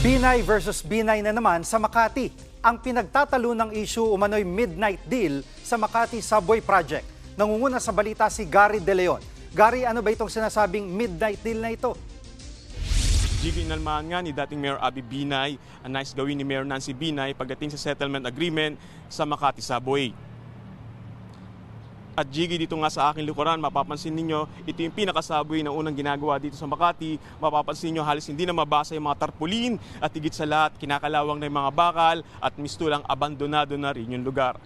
Binay versus Binay na naman sa Makati. Ang pinagtatalo ng issue umano'y midnight deal sa Makati Subway Project. Nangunguna sa balita si Gary De Leon. Gary, ano ba itong sinasabing midnight deal na ito? Inalmahan nga ni dating Mayor Abby Binay ang nais gawin ni Mayor Nancy Binay pagdating sa settlement agreement sa Makati Subway. At Jiggy, dito nga sa aking likuran, mapapansin ninyo, ito yung pinaka-subway na unang ginagawa dito sa Makati. Mapapansin nyo, halos hindi na mabasa yung mga tarpaulin at higit sa lahat, kinakalawang na yung mga bakal at mistulang abandonado na rin yung lugar.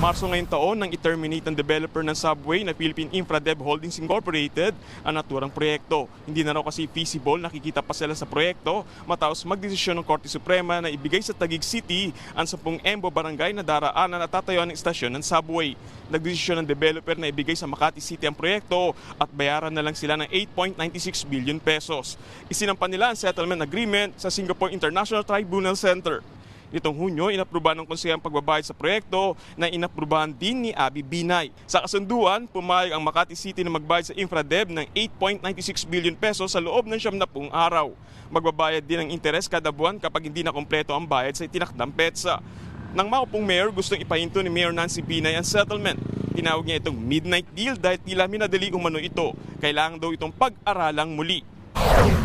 Marso ngayong taon nang i-terminate ang developer ng subway na Philippine Infradev Holdings Incorporated ang naturang proyekto. Hindi na raw kasi feasible, nakikita pa sila sa proyekto matapos magdesisyon ng Korte Suprema na ibigay sa Taguig City ang 10 Embo barangay na daraanan at tatayuan ng istasyon ng subway. Nagdesisyon ng developer na ibigay sa Makati City ang proyekto at bayaran na lang sila ng 8.96 billion pesos. Isinampa nila ang settlement agreement sa Singapore International Tribunal Center. Nitong Hunyo, inaprubahan ng konseho ang pagbabayad sa proyekto na inaprubahan din ni Abby Binay. Sa kasunduan, pumayag ang Makati City na magbayad sa Infradev ng 8.96 billion pesos sa loob ng 70 araw. Magbabayad din ng interes kada buwan kapag hindi na kumpleto ang bayad sa itinakdang petsa. Nang maupong mayor, gustong ipahinto ni Mayor Nancy Binay ang settlement. Tinawag niya itong midnight deal dahil tila minadali umano ito. Kailangan daw itong pag-aralang muli.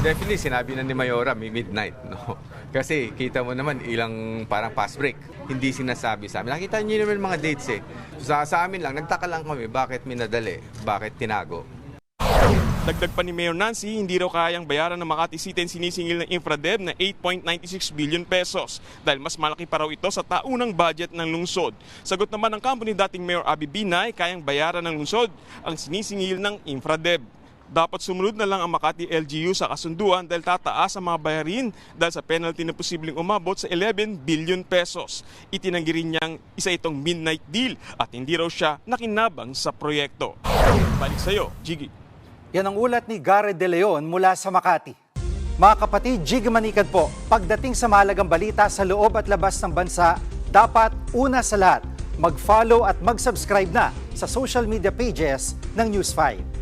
Definitely, sinabi na ni Mayora, may midnight. No? Kasi kita mo naman ilang parang fast break. Hindi sinasabi sa amin. Nakita niyo naman mga dates eh. Sa amin lang, nagtaka lang kami bakit minadali, bakit tinago. Dagdag pa ni Mayor Nancy, hindi raw kayang bayaran ng Makati City ang sinisingil ng Infradev na 8.96 billion pesos dahil mas malaki pa raw ito sa taunang budget ng lungsod. Sagot naman ng kampo ni dating Mayor Abby Binay, kayang bayaran ng lungsod ang sinisingil ng Infradev. Dapat sumunod na lang ang Makati LGU sa kasunduan dahil tataas ang mga bayarin dahil sa penalty na posibleng umabot sa 11 billion pesos. Itinanggi rin niyang isa itong midnight deal at hindi raw siya nakinabang sa proyekto. Balik sa'yo, Jiggy. Yan ang ulat ni Gary De Leon mula sa Makati. Mga kapatid, Jiggy Manikad po. Pagdating sa mahalagang balita sa loob at labas ng bansa, dapat una sa lahat, mag-follow at mag-subscribe na sa social media pages ng News 5.